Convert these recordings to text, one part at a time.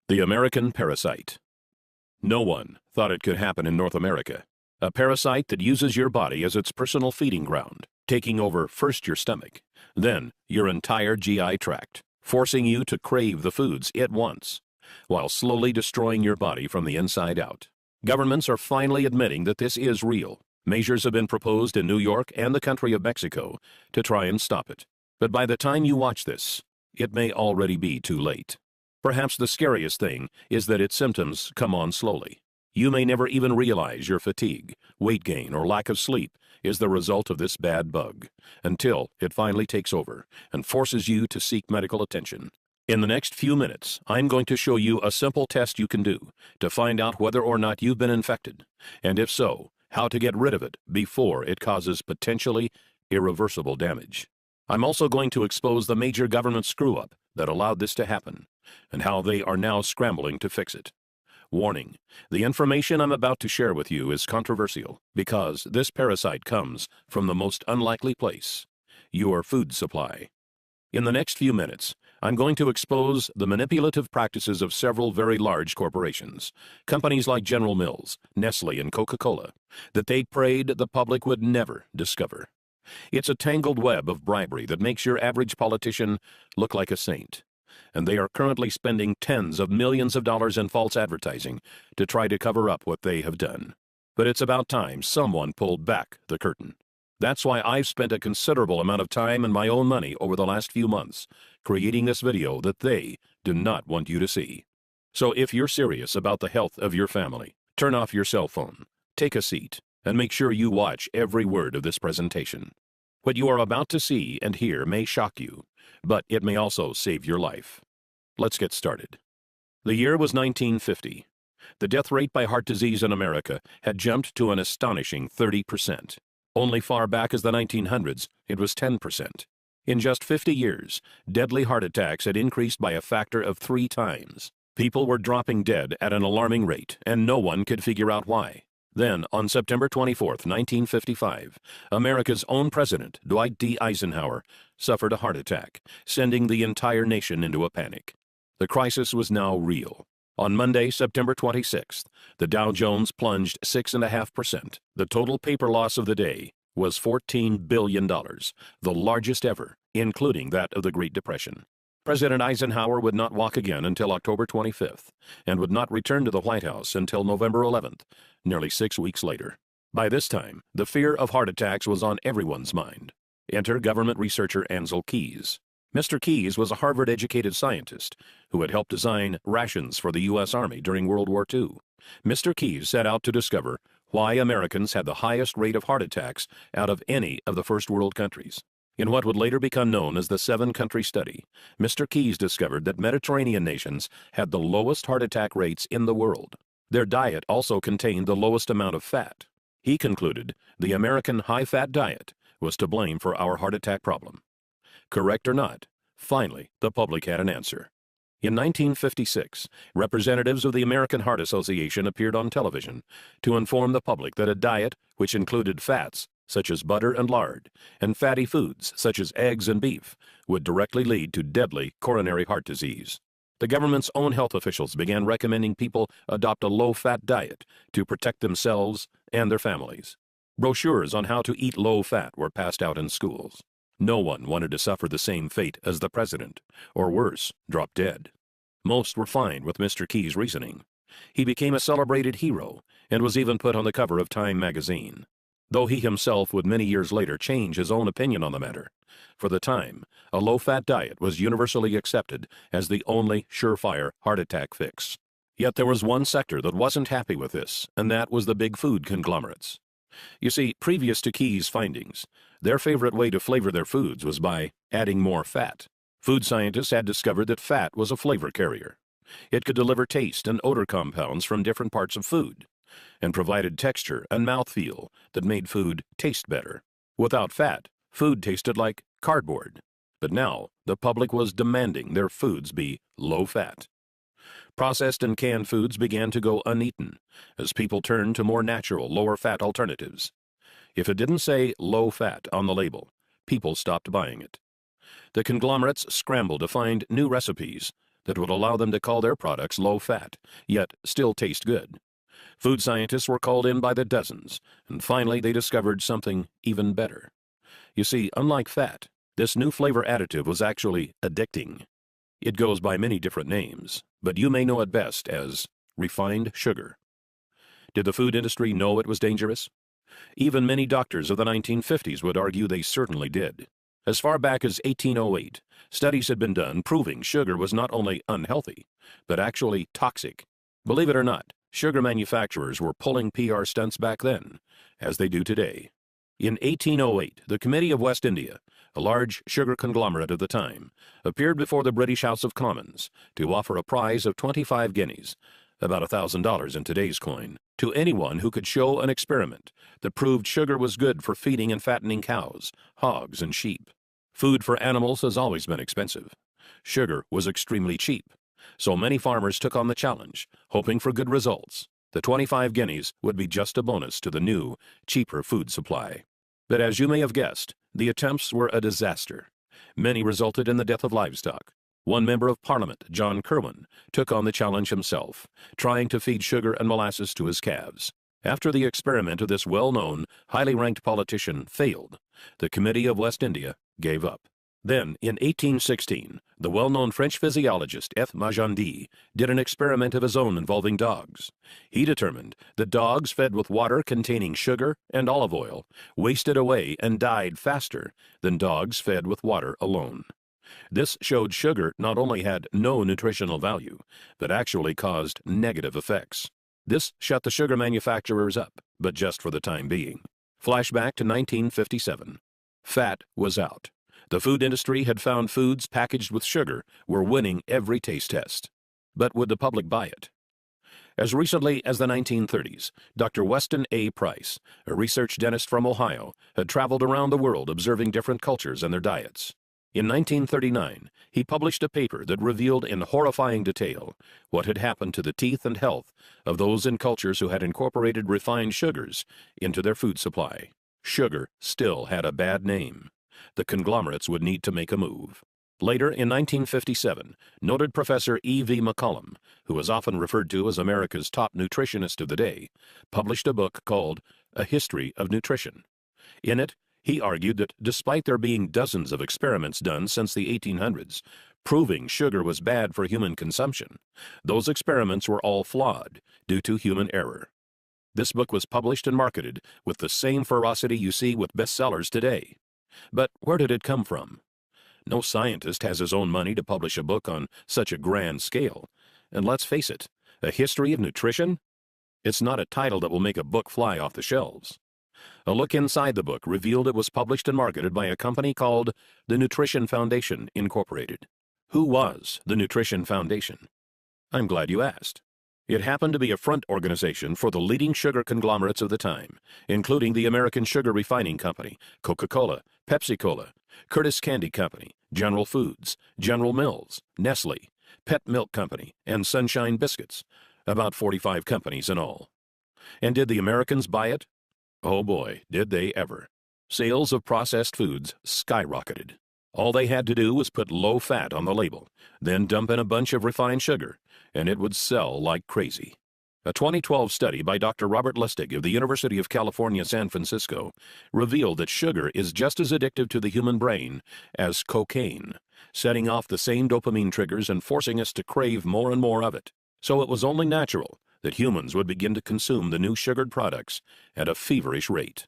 The American parasite. No one thought it could happen in North America. A parasite that uses your body as its personal feeding ground, taking over first your stomach, then your entire GI tract, forcing you to crave the foods it wants, while slowly destroying your body from the inside out. Governments are finally admitting that this is real. Measures have been proposed in New York and the country of Mexico to try and stop it. But by the time you watch this, it may already be too late. Perhaps the scariest thing is that its symptoms come on slowly. You may never even realize your fatigue, weight gain, or lack of sleep is the result of this bad bug, until it finally takes over and forces you to seek medical attention. In the next few minutes, I'm going to show you a simple test you can do to find out whether or not you've been infected, and if so, how to get rid of it before it causes potentially irreversible damage. I'm also going to expose the major government screw-up that allowed this to happen, and how they are now scrambling to fix it. Warning, the information I'm about to share with you is controversial because this parasite comes from the most unlikely place, your food supply. In the next few minutes, I'm going to expose the manipulative practices of several very large corporations, companies like General Mills, Nestle, and Coca-Cola, that they prayed the public would never discover. It's a tangled web of bribery that makes your average politician look like a saint. And they are currently spending tens of millions of dollars in false advertising to try to cover up what they have done. But it's about time someone pulled back the curtain. That's why I've spent a considerable amount of time and my own money over the last few months creating this video that they do not want you to see. So if you're serious about the health of your family, turn off your cell phone, take a seat, and make sure you watch every word of this presentation. What you are about to see and hear may shock you, but it may also save your life. Let's get started. The year was 1950. The death rate by heart disease in America had jumped to an astonishing 30%. Only far back as the 1900s, it was 10%. In just 50 years, deadly heart attacks had increased by a factor of 3 times. People were dropping dead at an alarming rate, and no one could figure out why. Then, on September 24, 1955, America's own president, Dwight D. Eisenhower, suffered a heart attack, sending the entire nation into a panic. The crisis was now real. On Monday, September 26th, the Dow Jones plunged 6.5%. The total paper loss of the day was $14 billion, the largest ever, including that of the Great Depression. President Eisenhower would not walk again until October 25th, and would not return to the White House until November 11th, nearly 6 weeks later. By this time, the fear of heart attacks was on everyone's mind. Enter government researcher Ancel Keys. Mr. Keys was a Harvard-educated scientist who had helped design rations for the U.S. Army during World War II. Mr. Keys set out to discover why Americans had the highest rate of heart attacks out of any of the first world countries. In what would later become known as the 7-country study, Mr. Keys discovered that Mediterranean nations had the lowest heart attack rates in the world. Their diet also contained the lowest amount of fat. He concluded the American high-fat diet was to blame for our heart attack problem. Correct or not, finally, the public had an answer. In 1956, representatives of the American Heart Association appeared on television to inform the public that a diet which included fats, such as butter and lard, and fatty foods, such as eggs and beef, would directly lead to deadly coronary heart disease. The government's own health officials began recommending people adopt a low-fat diet to protect themselves and their families. Brochures on how to eat low-fat were passed out in schools. No one wanted to suffer the same fate as the president, or worse, drop dead. Most were fine with Mr. Keys' reasoning. He became a celebrated hero and was even put on the cover of Time magazine, though he himself would many years later change his own opinion on the matter. For the time, a low-fat diet was universally accepted as the only surefire heart attack fix. Yet there was one sector that wasn't happy with this, and that was the big food conglomerates. You see, previous to Keys' findings, their favorite way to flavor their foods was by adding more fat. Food scientists had discovered that fat was a flavor carrier. It could deliver taste and odor compounds from different parts of food, and provided texture and mouthfeel that made food taste better. Without fat, food tasted like cardboard. But now, the public was demanding their foods be low-fat. Processed and canned foods began to go uneaten as people turned to more natural, lower-fat alternatives. If it didn't say low-fat on the label, people stopped buying it. The conglomerates scrambled to find new recipes that would allow them to call their products low-fat, yet still taste good. Food scientists were called in by the dozens, and finally they discovered something even better. You see, unlike fat, this new flavor additive was actually addicting. It goes by many different names, but you may know it best as refined sugar. Did the food industry know it was dangerous? Even many doctors of the 1950s would argue they certainly did. As far back as 1808, studies had been done proving sugar was not only unhealthy, but actually toxic. Believe it or not, sugar manufacturers were pulling PR stunts back then, as they do today. In 1808, the Committee of West India, a large sugar conglomerate of the time, appeared before the British House of Commons to offer a prize of 25 guineas, about $1,000 in today's coin, to anyone who could show an experiment that proved sugar was good for feeding and fattening cows, hogs, and sheep. Food for animals has always been expensive. Sugar was extremely cheap, so many farmers took on the challenge, hoping for good results. The 25 guineas would be just a bonus to the new, cheaper food supply. But as you may have guessed, the attempts were a disaster. Many resulted in the death of livestock. One member of Parliament, John Kirwan, took on the challenge himself, trying to feed sugar and molasses to his calves. After the experiment of this well-known, highly ranked politician failed, the Committee of West India gave up. Then, in 1816, the well-known French physiologist F. Magendie did an experiment of his own involving dogs. He determined that dogs fed with water containing sugar and olive oil wasted away and died faster than dogs fed with water alone. This showed sugar not only had no nutritional value, but actually caused negative effects. This shut the sugar manufacturers up, but just for the time being. Flashback to 1957. Fat was out. The food industry had found foods packaged with sugar were winning every taste test. But would the public buy it? As recently as the 1930s, Dr. Weston A. Price, a research dentist from Ohio, had traveled around the world observing different cultures and their diets. In 1939, he published a paper that revealed in horrifying detail what had happened to the teeth and health of those in cultures who had incorporated refined sugars into their food supply. Sugar still had a bad name. The conglomerates would need to make a move. Later, in 1957, noted Professor E.V. McCollum, who was often referred to as America's top nutritionist of the day, published a book called A History of Nutrition. In it, he argued that despite there being dozens of experiments done since the 1800s, proving sugar was bad for human consumption, those experiments were all flawed due to human error. This book was published and marketed with the same ferocity you see with bestsellers today. But where did it come from? No scientist has his own money to publish a book on such a grand scale. And let's face it, A History of Nutrition? It's not a title that will make a book fly off the shelves. A look inside the book revealed it was published and marketed by a company called the Nutrition Foundation, Incorporated. Who was the Nutrition Foundation? I'm glad you asked. It happened to be a front organization for the leading sugar conglomerates of the time, including the American Sugar Refining Company, Coca-Cola, Pepsi-Cola, Curtis Candy Company, General Foods, General Mills, Nestle, Pet Milk Company, and Sunshine Biscuits, about 45 companies in all. And did the Americans buy it? Oh boy, did they ever. Sales of processed foods skyrocketed. All they had to do was put low fat on the label, then dump in a bunch of refined sugar, and it would sell like crazy. A 2012 study by Dr. Robert Lustig of the University of California, San Francisco, revealed that sugar is just as addictive to the human brain as cocaine, setting off the same dopamine triggers and forcing us to crave more and more of it. So it was only natural that humans would begin to consume the new sugared products at a feverish rate.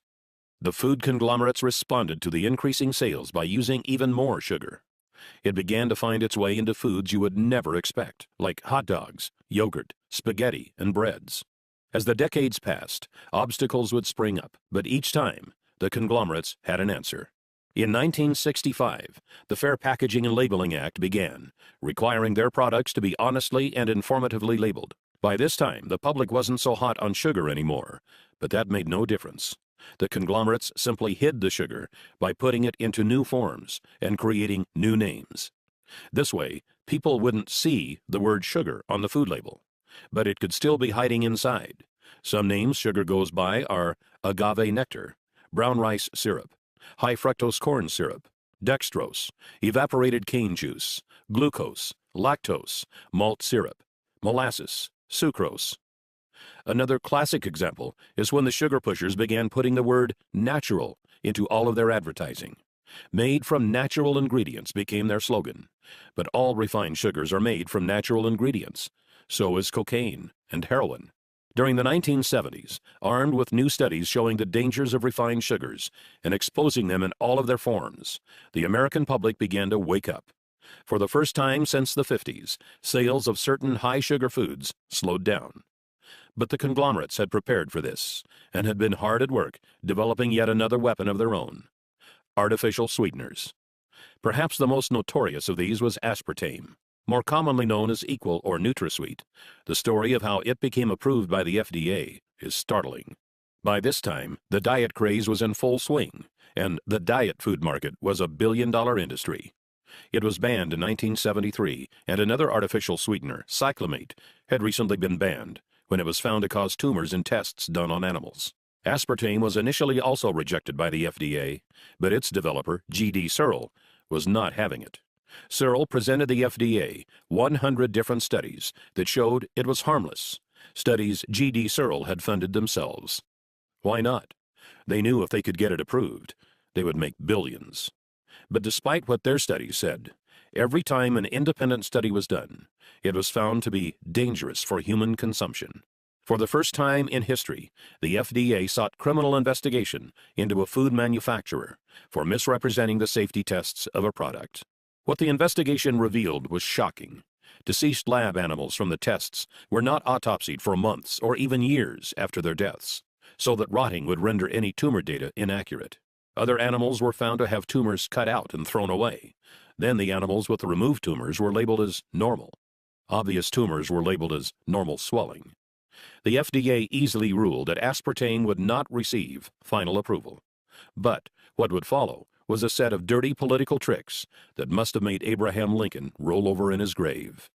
The food conglomerates responded to the increasing sales by using even more sugar. It began to find its way into foods you would never expect, like hot dogs, yogurt, spaghetti, and breads. As the decades passed, obstacles would spring up, but each time, the conglomerates had an answer. In 1965, the Fair Packaging and Labeling Act began, requiring their products to be honestly and informatively labeled. By this time, the public wasn't so hot on sugar anymore, but that made no difference. The conglomerates simply hid the sugar by putting it into new forms and creating new names. This way, people wouldn't see the word sugar on the food label, but it could still be hiding inside. Some names sugar goes by are agave nectar, brown rice syrup, high fructose corn syrup, dextrose, evaporated cane juice, glucose, lactose, malt syrup, molasses, sucrose. Another classic example is when the sugar pushers began putting the word natural into all of their advertising. Made from natural ingredients became their slogan. But all refined sugars are made from natural ingredients. So is cocaine and heroin. During the 1970s, armed with new studies showing the dangers of refined sugars and exposing them in all of their forms, the American public began to wake up. For the first time since the 50s, sales of certain high-sugar foods slowed down. But the conglomerates had prepared for this and had been hard at work developing yet another weapon of their own: artificial sweeteners. Perhaps the most notorious of these was aspartame, more commonly known as Equal or NutraSweet. The story of how it became approved by the FDA is startling. By this time, the diet craze was in full swing, and the diet food market was a billion-dollar industry. It was banned in 1973, and another artificial sweetener, cyclamate, had recently been banned when it was found to cause tumors in tests done on animals. Aspartame was initially also rejected by the FDA, but its developer, G.D. Searle, was not having it. Searle presented the FDA 100 different studies that showed it was harmless, studies G.D. Searle had funded themselves. Why not? They knew if they could get it approved, they would make billions. But despite what their studies said, every time an independent study was done, it was found to be dangerous for human consumption. For the first time in history, the FDA sought criminal investigation into a food manufacturer for misrepresenting the safety tests of a product. What the investigation revealed was shocking. Deceased lab animals from the tests were not autopsied for months or even years after their deaths, so that rotting would render any tumor data inaccurate. Other animals were found to have tumors cut out and thrown away. Then the animals with the removed tumors were labeled as normal. Obvious tumors were labeled as normal swelling. The FDA easily ruled that aspartame would not receive final approval. But what would follow was a set of dirty political tricks that must have made Abraham Lincoln roll over in his grave.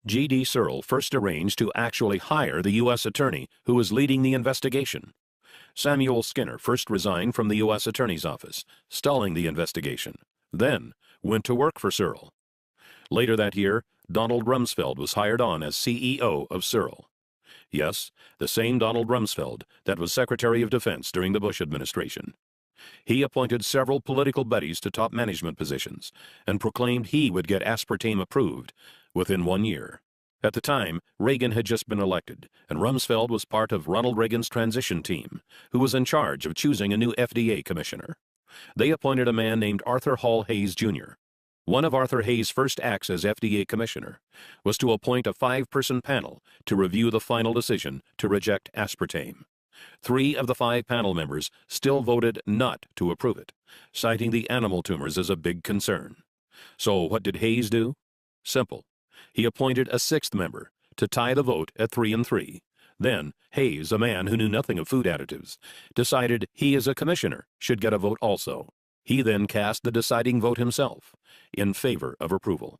G.D. Searle first arranged to actually hire the U.S. attorney who was leading the investigation. Samuel Skinner first resigned from the U.S. Attorney's Office, stalling the investigation, then went to work for Searle. Later that year, Donald Rumsfeld was hired on as CEO of Searle. Yes, the same Donald Rumsfeld that was Secretary of Defense during the Bush administration. He appointed several political buddies to top management positions and proclaimed he would get aspartame approved within 1 year. At the time, Reagan had just been elected, and Rumsfeld was part of Ronald Reagan's transition team, who was in charge of choosing a new FDA commissioner. They appointed a man named Arthur Hall Hayes, Jr. One of Arthur Hayes' first acts as FDA commissioner was to appoint a 5-person panel to review the final decision to reject aspartame. 3 of the 5 panel members still voted not to approve it, citing the animal tumors as a big concern. So what did Hayes do? Simple. He appointed a 6th member to tie the vote at 3-3. Then Hayes, a man who knew nothing of food additives, decided he as a commissioner should get a vote also. He then cast the deciding vote himself, in favor of approval.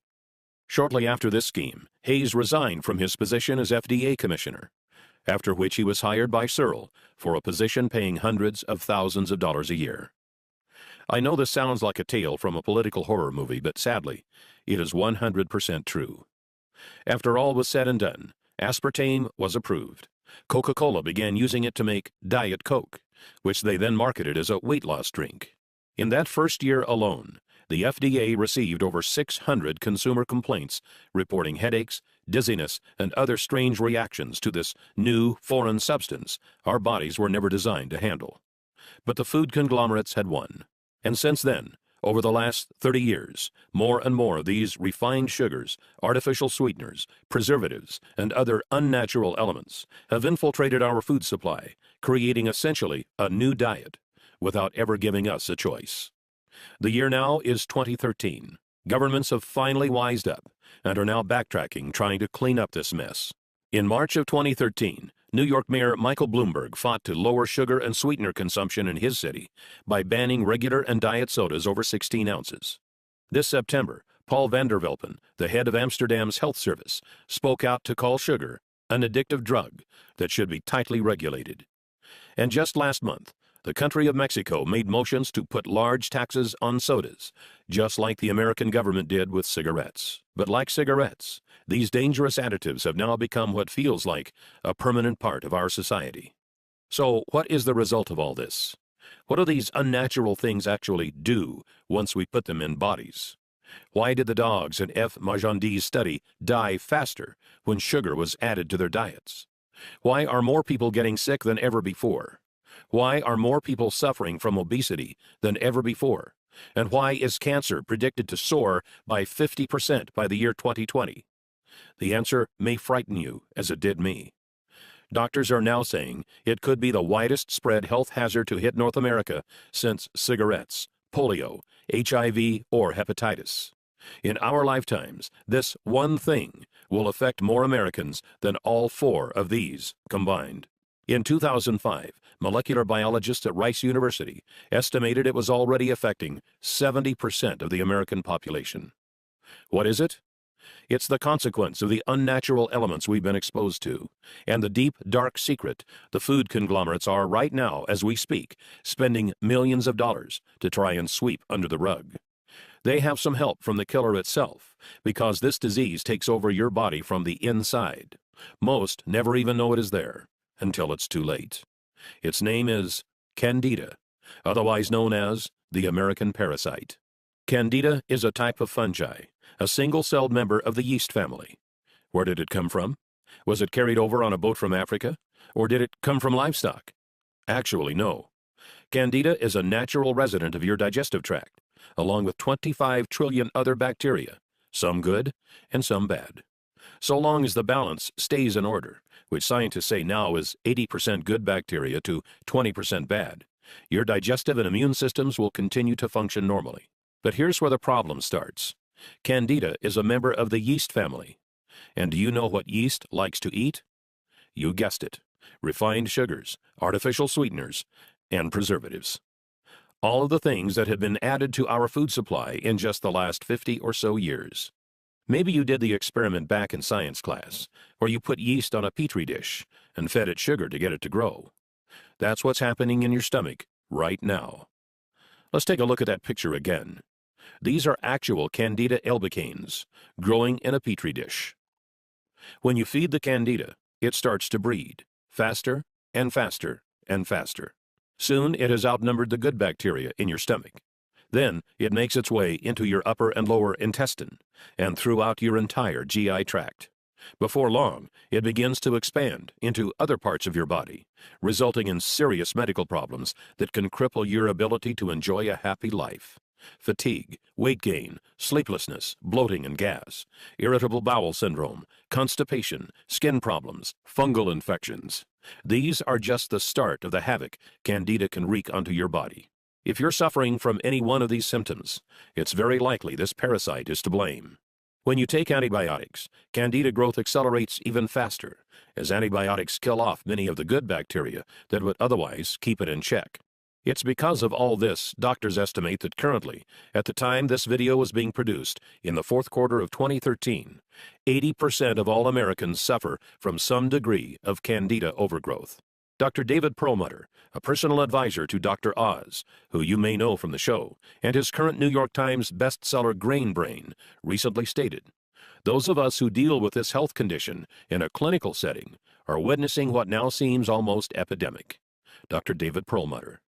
Shortly after this scheme, Hayes resigned from his position as FDA commissioner, after which he was hired by Searle for a position paying hundreds of thousands of dollars a year. I know this sounds like a tale from a political horror movie, but sadly, it is 100% true. After all was said and done, aspartame was approved. Coca-Cola began using it to make Diet Coke, which they then marketed as a weight loss drink. In that first year alone, the FDA received over 600 consumer complaints reporting headaches, dizziness, and other strange reactions to this new foreign substance our bodies were never designed to handle. But the food conglomerates had won. And since then, over the last 30 years, more and more of these refined sugars, artificial sweeteners, preservatives, and other unnatural elements have infiltrated our food supply, creating essentially a new diet, without ever giving us a choice. The year now is 2013. Governments have finally wised up and are now backtracking, trying to clean up this mess. In March of 2013, New York Mayor Michael Bloomberg fought to lower sugar and sweetener consumption in his city by banning regular and diet sodas over 16 ounces. This September, Paul van der Velpen, the head of Amsterdam's health service, spoke out to call sugar an addictive drug that should be tightly regulated. And just last month, The country of Mexico made motions to put large taxes on sodas, just like the American government did with cigarettes. But like cigarettes, these dangerous additives have now become what feels like a permanent part of our society. So, what is the result of all this? What do these unnatural things actually do once we put them in bodies? Why did the dogs in F. Magendie's study die faster when sugar was added to their diets? Why are more people getting sick than ever before? Why are more people suffering from obesity than ever before? And why is cancer predicted to soar by 50% by the year 2020? The answer may frighten you, as it did me. Doctors are now saying it could be the widest spread health hazard to hit North America since cigarettes, polio, HIV, or hepatitis. In our lifetimes, this one thing will affect more Americans than all 4 of these combined. In 2005, molecular biologists at Rice University estimated it was already affecting 70% of the American population. What is it? It's the consequence of the unnatural elements we've been exposed to, and the deep, dark secret the food conglomerates are right now, as we speak, spending millions of dollars to try and sweep under the rug. They have some help from the killer itself, because this disease takes over your body from the inside. Most never even know it is there, until it's too late. Its name is Candida, otherwise known as the American parasite. Candida is a type of fungi, a single-celled member of the yeast family. Where did it come from? Was it carried over on a boat from Africa? Or did it come from livestock? Actually, no. Candida is a natural resident of your digestive tract, along with 25 trillion other bacteria, some good and some bad. So long as the balance stays in order, which scientists say now is 80% good bacteria to 20% bad, your digestive and immune systems will continue to function normally. But here's where the problem starts. Candida is a member of the yeast family. And do you know what yeast likes to eat? You guessed it. Refined sugars, artificial sweeteners, and preservatives. All of the things that have been added to our food supply in just the last 50 or so years. Maybe you did the experiment back in science class, where you put yeast on a petri dish and fed it sugar to get it to grow. That's what's happening in your stomach right now. Let's take a look at that picture again. These are actual Candida albicans growing in a petri dish. When you feed the Candida, it starts to breed, faster and faster and faster. Soon it has outnumbered the good bacteria in your stomach. Then it makes its way into your upper and lower intestine and throughout your entire GI tract. Before long, it begins to expand into other parts of your body, resulting in serious medical problems that can cripple your ability to enjoy a happy life. Fatigue, weight gain, sleeplessness, bloating and gas, irritable bowel syndrome, constipation, skin problems, fungal infections. These are just the start of the havoc Candida can wreak onto your body. If you're suffering from any one of these symptoms, it's very likely this parasite is to blame. When you take antibiotics, Candida growth accelerates even faster, as antibiotics kill off many of the good bacteria that would otherwise keep it in check. It's because of all this, doctors estimate that currently, at the time this video was being produced, in the fourth quarter of 2013, 80% of all Americans suffer from some degree of Candida overgrowth. Dr. David Perlmutter, a personal advisor to Dr. Oz, who you may know from the show, and his current New York Times bestseller Grain Brain, recently stated, "Those of us who deal with this health condition in a clinical setting are witnessing what now seems almost epidemic." Dr. David Perlmutter.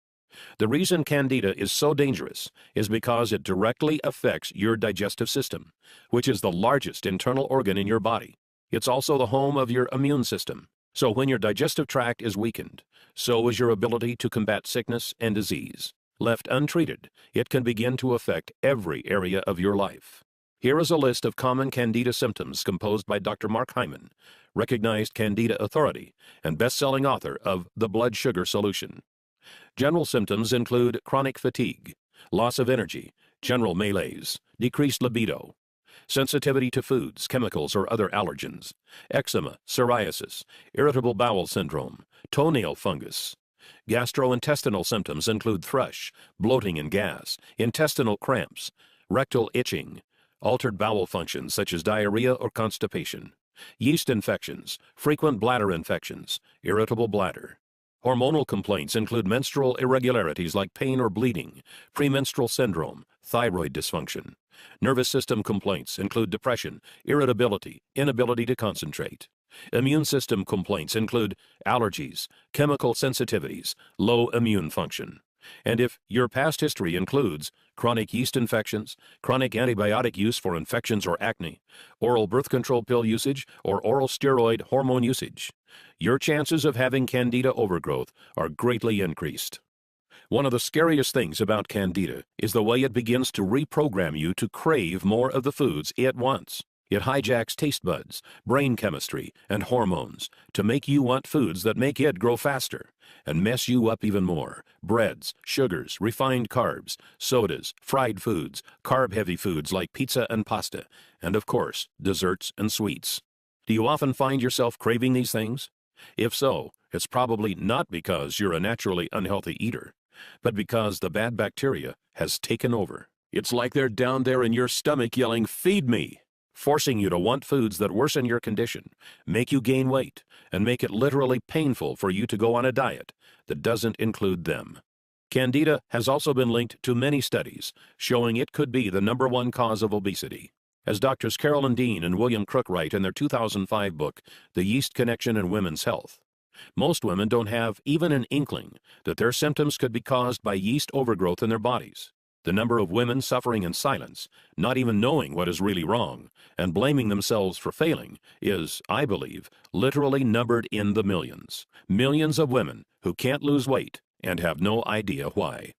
The reason Candida is so dangerous is because it directly affects your digestive system, which is the largest internal organ in your body. It's also the home of your immune system. So when your digestive tract is weakened, so is your ability to combat sickness and disease. Left untreated, it can begin to affect every area of your life. Here is a list of common Candida symptoms composed by Dr. Mark Hyman, recognized Candida authority and best-selling author of The Blood Sugar Solution. General symptoms include chronic fatigue, loss of energy, general malaise, decreased libido, sensitivity to foods, chemicals, or other allergens, eczema, psoriasis, irritable bowel syndrome, toenail fungus. Gastrointestinal symptoms include thrush, bloating and gas, intestinal cramps, rectal itching, altered bowel functions such as diarrhea or constipation, yeast infections, frequent bladder infections, irritable bladder. Hormonal complaints include menstrual irregularities like pain or bleeding, premenstrual syndrome, thyroid dysfunction. Nervous system complaints include depression, irritability, inability to concentrate. Immune system complaints include allergies, chemical sensitivities, low immune function. And if your past history includes chronic yeast infections, chronic antibiotic use for infections or acne, oral birth control pill usage, or oral steroid hormone usage, your chances of having Candida overgrowth are greatly increased. One of the scariest things about Candida is the way it begins to reprogram you to crave more of the foods it wants. It hijacks taste buds, brain chemistry, and hormones to make you want foods that make it grow faster and mess you up even more. Breads, sugars, refined carbs, sodas, fried foods, carb-heavy foods like pizza and pasta, and of course, desserts and sweets. Do you often find yourself craving these things? If so, it's probably not because you're a naturally unhealthy eater, but because the bad bacteria has taken over. It's like they're down there in your stomach yelling, "Feed me!" forcing you to want foods that worsen your condition, make you gain weight, and make it literally painful for you to go on a diet that doesn't include them. Candida has also been linked to many studies showing it could be the #1 cause of obesity. As Doctors Carolyn Dean and William Crook write in their 2005 book, The Yeast Connection in Women's Health, most women don't have even an inkling that their symptoms could be caused by yeast overgrowth in their bodies. The number of women suffering in silence, not even knowing what is really wrong, and blaming themselves for failing is, I believe, literally numbered in the millions. Millions of women who can't lose weight and have no idea why.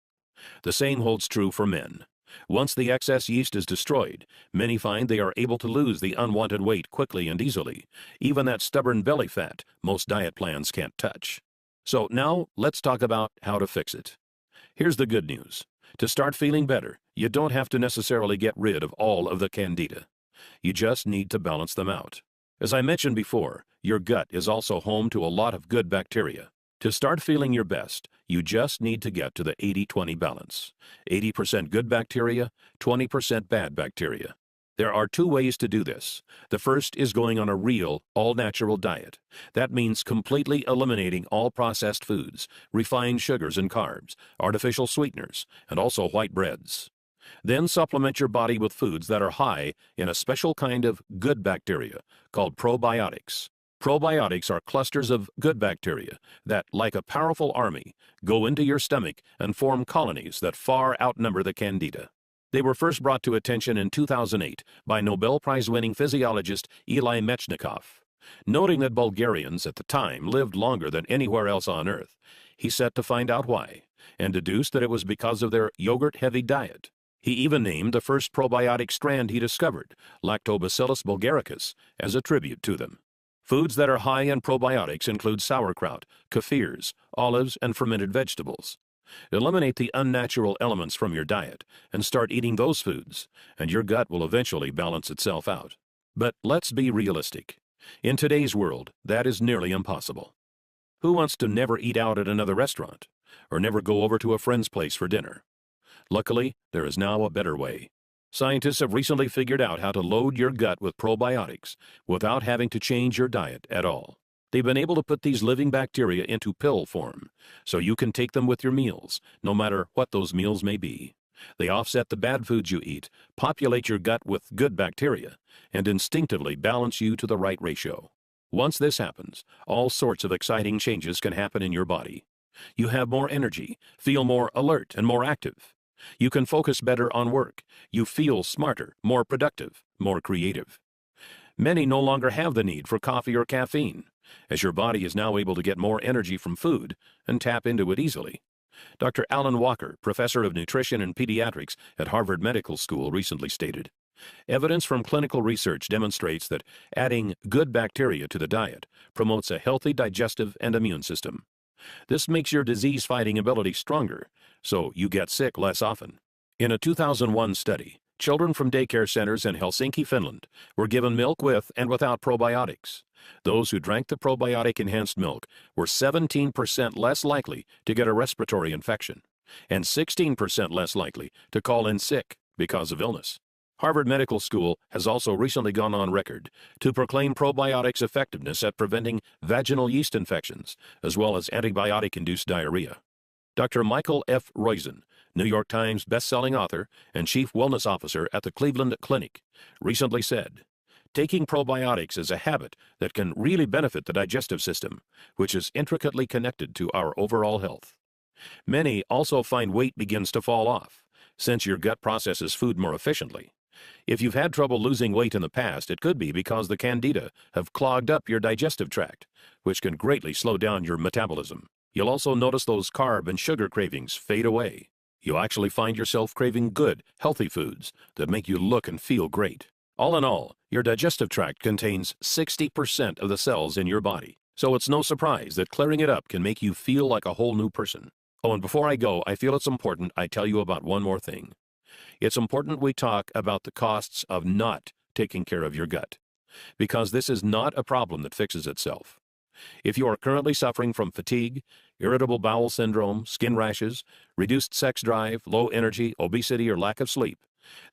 The same holds true for men. Once the excess yeast is destroyed, many find they are able to lose the unwanted weight quickly and easily, even that stubborn belly fat most diet plans can't touch. So now let's talk about how to fix it. Here's the good news. To start feeling better, you don't have to necessarily get rid of all of the Candida. You just need to balance them out. As I mentioned before, your gut is also home to a lot of good bacteria. To start feeling your best, you just need to get to the 80-20 balance. 80% good bacteria, 20% bad bacteria. There are two ways to do this. The first is going on a real, all-natural diet. That means completely eliminating all processed foods, refined sugars and carbs, artificial sweeteners, and also white breads. Then supplement your body with foods that are high in a special kind of good bacteria called probiotics. Probiotics are clusters of good bacteria that, like a powerful army, go into your stomach and form colonies that far outnumber the Candida. They were first brought to attention in 2008 by Nobel Prize-winning physiologist Eli Mechnikov. Noting that Bulgarians at the time lived longer than anywhere else on Earth, he set to find out why, and deduced that it was because of their yogurt-heavy diet. He even named the first probiotic strand he discovered, Lactobacillus bulgaricus, as a tribute to them. Foods that are high in probiotics include sauerkraut, kefirs, olives, and fermented vegetables. Eliminate the unnatural elements from your diet and start eating those foods, and your gut will eventually balance itself out. But let's be realistic. In today's world, that is nearly impossible. Who wants to never eat out at another restaurant, or never go over to a friend's place for dinner? Luckily, there is now a better way. Scientists have recently figured out how to load your gut with probiotics without having to change your diet at all. They've been able to put these living bacteria into pill form, so you can take them with your meals, no matter what those meals may be. They offset the bad foods you eat, populate your gut with good bacteria, and instinctively balance you to the right ratio. Once this happens, all sorts of exciting changes can happen in your body. You have more energy, feel more alert and more active. You can focus better on work. You feel smarter, more productive, more creative. Many no longer have the need for coffee or caffeine, as your body is now able to get more energy from food and tap into it easily. Dr. Alan Walker, professor of nutrition and pediatrics at Harvard Medical School, recently stated, "Evidence from clinical research demonstrates that adding good bacteria to the diet promotes a healthy digestive and immune system. This makes your disease-fighting ability stronger, so you get sick less often." In a 2001 study, children from daycare centers in Helsinki, Finland, were given milk with and without probiotics. Those who drank the probiotic-enhanced milk were 17% less likely to get a respiratory infection and 16% less likely to call in sick because of illness. Harvard Medical School has also recently gone on record to proclaim probiotics' effectiveness at preventing vaginal yeast infections, as well as antibiotic-induced diarrhea. Dr. Michael F. Roizen, New York Times best-selling author and chief wellness officer at the Cleveland Clinic, recently said, "Taking probiotics is a habit that can really benefit the digestive system, which is intricately connected to our overall health." Many also find weight begins to fall off, since your gut processes food more efficiently. If you've had trouble losing weight in the past, it could be because the candida have clogged up your digestive tract, which can greatly slow down your metabolism. You'll also notice those carb and sugar cravings fade away. You'll actually find yourself craving good, healthy foods that make you look and feel great. All in all, your digestive tract contains 60% of the cells in your body, so it's no surprise that clearing it up can make you feel like a whole new person. Oh, and before I go, I feel it's important I tell you about one more thing. It's important we talk about the costs of not taking care of your gut, because this is not a problem that fixes itself. If you are currently suffering from fatigue, irritable bowel syndrome, skin rashes, reduced sex drive, low energy, obesity, or lack of sleep,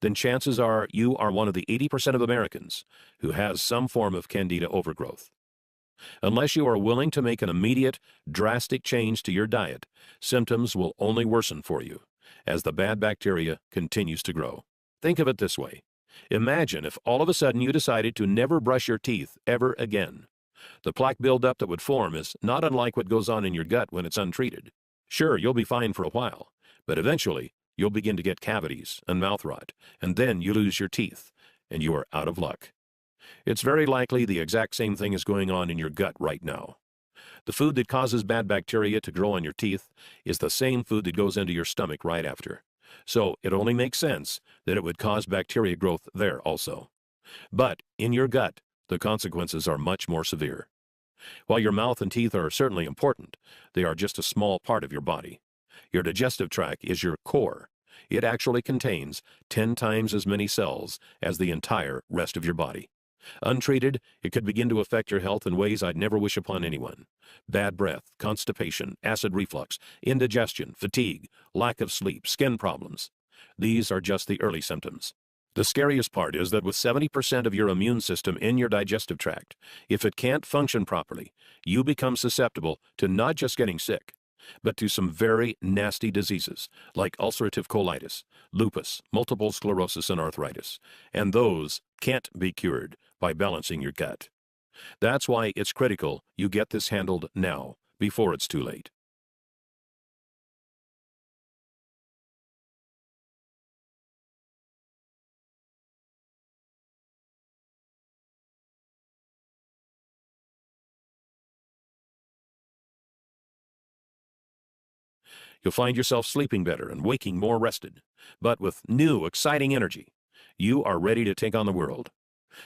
then chances are you are one of the 80% of Americans who has some form of candida overgrowth. Unless you are willing to make an immediate, drastic change to your diet, symptoms will only worsen for you as the bad bacteria continues to grow. Think of it this way. Imagine if all of a sudden you decided to never brush your teeth ever again. The plaque buildup that would form is not unlike what goes on in your gut when it's untreated. Sure, you'll be fine for a while, but eventually you'll begin to get cavities and mouth rot, and then you lose your teeth, and you are out of luck. It's very likely the exact same thing is going on in your gut right now. The food that causes bad bacteria to grow on your teeth is the same food that goes into your stomach right after. So it only makes sense that it would cause bacteria growth there also. But in your gut, the consequences are much more severe. While your mouth and teeth are certainly important, they are just a small part of your body. Your digestive tract is your core. It actually contains 10 times as many cells as the entire rest of your body. Untreated, it could begin to affect your health in ways I'd never wish upon anyone. Bad breath, constipation, acid reflux, indigestion, fatigue, lack of sleep, skin problems. These are just the early symptoms. The scariest part is that with 70% of your immune system in your digestive tract, if it can't function properly, you become susceptible to not just getting sick, but to some very nasty diseases like ulcerative colitis, lupus, multiple sclerosis, and arthritis. And those can't be cured by balancing your gut. That's why it's critical you get this handled now, before it's too late. You'll find yourself sleeping better and waking more rested, but with new, exciting energy. You are ready to take on the world.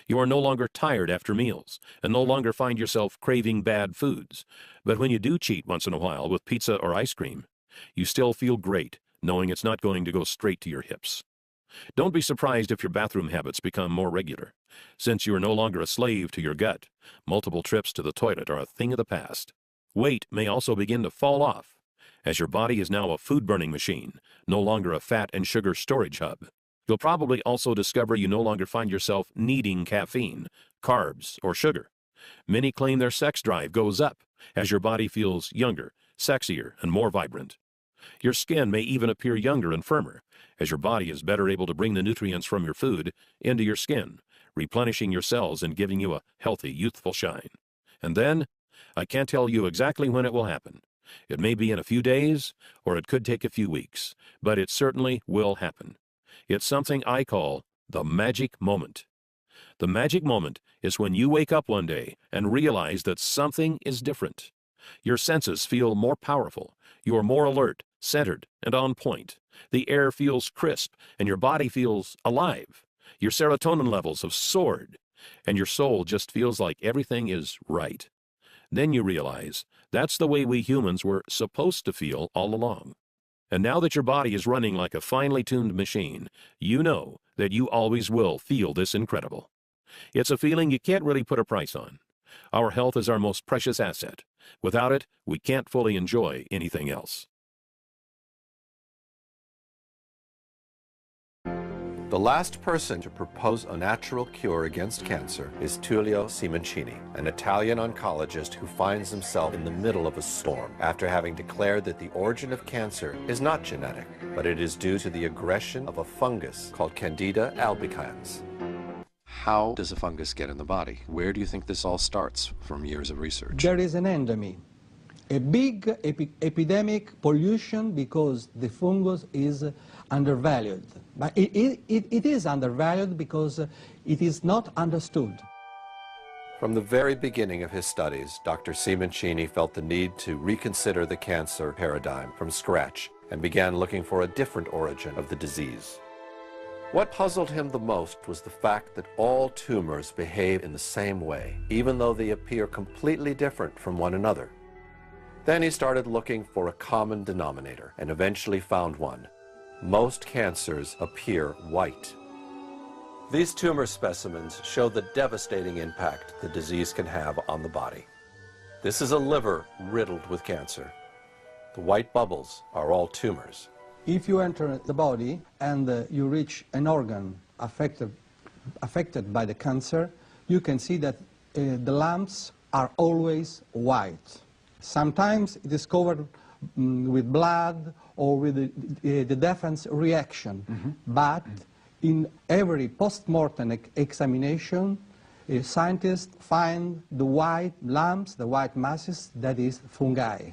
You are no longer tired after meals and no longer find yourself craving bad foods. But when you do cheat once in a while with pizza or ice cream, you still feel great knowing it's not going to go straight to your hips. Don't be surprised if your bathroom habits become more regular. Since you are no longer a slave to your gut, multiple trips to the toilet are a thing of the past. Weight may also begin to fall off, as your body is now a food-burning machine, no longer a fat and sugar storage hub. You'll probably also discover you no longer find yourself needing caffeine, carbs, or sugar. Many claim their sex drive goes up as your body feels younger, sexier, and more vibrant. Your skin may even appear younger and firmer, as your body is better able to bring the nutrients from your food into your skin, replenishing your cells and giving you a healthy, youthful shine. And then, I can't tell you exactly when it will happen. It may be in a few days, or it could take a few weeks, but it certainly will happen. It's something I call the magic moment. The magic moment is when you wake up one day and realize that something is different. Your senses feel more powerful. You are more alert, centered, and on point. The air feels crisp, and your body feels alive. Your serotonin levels have soared, and your soul just feels like everything is right. Then you realize that's the way we humans were supposed to feel all along. And now that your body is running like a finely tuned machine, you know that you always will feel this incredible. It's a feeling you can't really put a price on. Our health is our most precious asset. Without it, we can't fully enjoy anything else. The last person to propose a natural cure against cancer is Tullio Simoncini, an Italian oncologist who finds himself in the middle of a storm after having declared that the origin of cancer is not genetic, but it is due to the aggression of a fungus called Candida albicans. How does a fungus get in the body? Where do you think this all starts from years of research? There is an endemic, a big epidemic pollution because the fungus is undervalued. But it is undervalued because it is not understood. From the very beginning of his studies, Dr. Simoncini felt the need to reconsider the cancer paradigm from scratch and began looking for a different origin of the disease. What puzzled him the most was the fact that all tumors behave in the same way, even though they appear completely different from one another. Then he started looking for a common denominator and eventually found one. Most cancers appear white. These tumor specimens show the devastating impact the disease can have on the body. This is a liver riddled with cancer. The white bubbles are all tumors. If you enter the body and you reach an organ affected by the cancer, you can see that the lumps are always white. Sometimes it is covered with blood or with the defense reaction, but in every post-mortem examination, scientists find the white lumps, the white masses, that is fungi.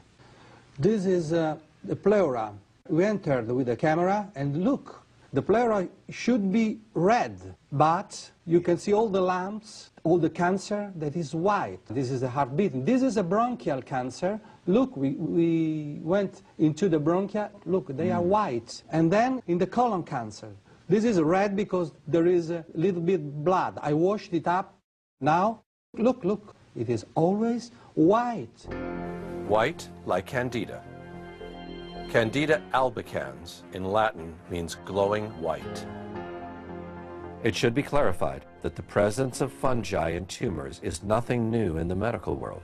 This is the pleura. We entered with the camera and look, the pleura should be red, but you can see all the lumps, all the cancer that is white. This is the heart beating. This is a bronchial cancer. Look, we went into the bronchia. Look, they are white. And then in the colon cancer, this is red because there is a little bit blood. I washed it up. Now, look, it is always white. White like Candida. Candida albicans in Latin means glowing white. It should be clarified that the presence of fungi in tumors is nothing new in the medical world.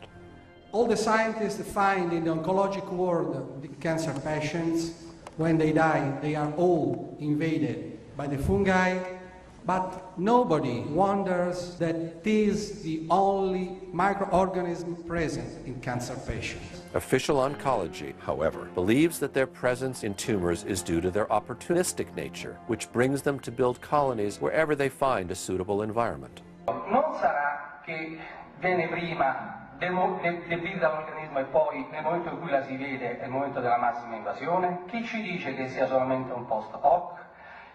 All the scientists find in the oncologic world the cancer patients, when they die, they are all invaded by the fungi, but nobody wonders that it is the only microorganism present in cancer patients. Official oncology, however, believes that their presence in tumors is due to their opportunistic nature, which brings them to build colonies wherever they find a suitable environment. Non sarà che viene prima debilita l'organismo e poi nel momento in cui la si vede è il momento della massima invasione? Chi ci dice che sia solamente un post hoc?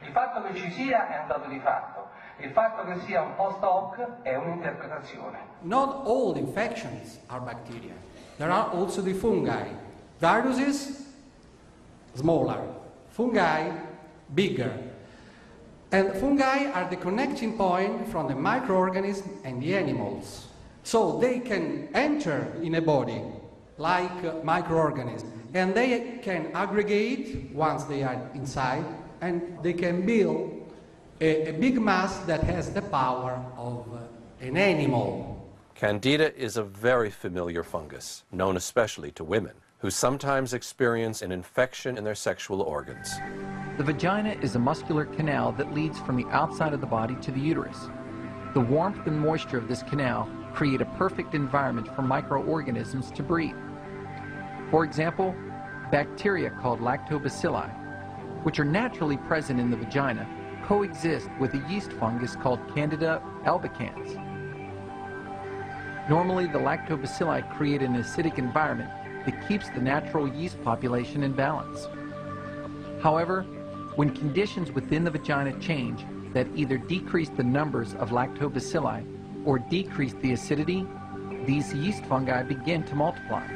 Il fatto che ci sia è un dato di fatto, il fatto che sia un post hoc è un'interpretazione. Not all infections are bacteria. There are also the fungi. Viruses, smaller. Fungi, bigger. And fungi are the connecting point from the microorganism and the animals. So they can enter in a body like microorganisms, and they can aggregate once they are inside, and they can build a big mass that has the power of an animal. Candida is a very familiar fungus, known especially to women, who sometimes experience an infection in their sexual organs. The vagina is a muscular canal that leads from the outside of the body to the uterus. The warmth and moisture of this canal create a perfect environment for microorganisms to breed. For example, bacteria called lactobacilli, which are naturally present in the vagina, coexist with a yeast fungus called Candida albicans. Normally, the lactobacilli create an acidic environment that keeps the natural yeast population in balance. However, when conditions within the vagina change that either decrease the numbers of lactobacilli or decrease the acidity, these yeast fungi begin to multiply.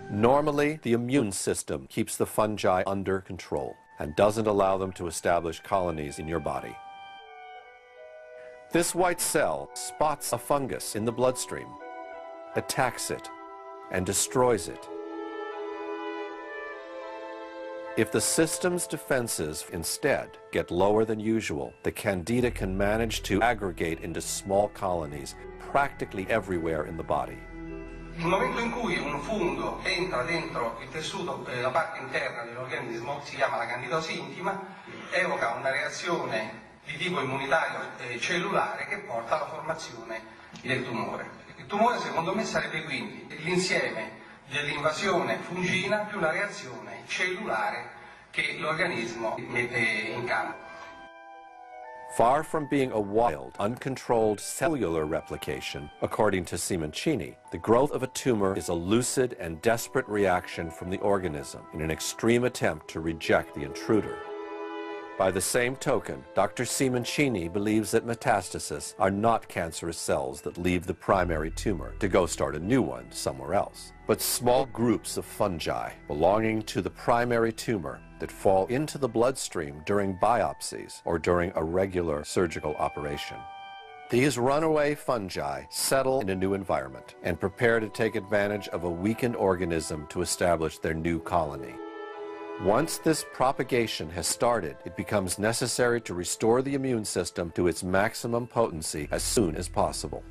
Normally, the immune system keeps the fungi under control and doesn't allow them to establish colonies in your body. This white cell spots a fungus in the bloodstream, attacks it, and destroys it. If the system's defenses instead get lower than usual, the Candida can manage to aggregate into small colonies practically everywhere in the body. Il momento in cui un fungo entra dentro il tessuto, la parte interna dell'organismo, si chiama la candidosi intima, evoca una reazione di tipo immunitario cellulare che porta alla formazione del tumore. Il tumore, secondo me, sarebbe quindi l'insieme dell'invasione fungina più la reazione cellulare che l'organismo mette in campo. Far from being a wild, uncontrolled cellular replication, according to Simoncini, the growth of a tumor is a lucid and desperate reaction from the organism in an extreme attempt to reject the intruder. By the same token, Dr. Simoncini believes that metastases are not cancerous cells that leave the primary tumor to go start a new one somewhere else, but small groups of fungi belonging to the primary tumor that fall into the bloodstream during biopsies or during a regular surgical operation. These runaway fungi settle in a new environment and prepare to take advantage of a weakened organism to establish their new colony. Once this propagation has started, it becomes necessary to restore the immune system to its maximum potency as soon as possible.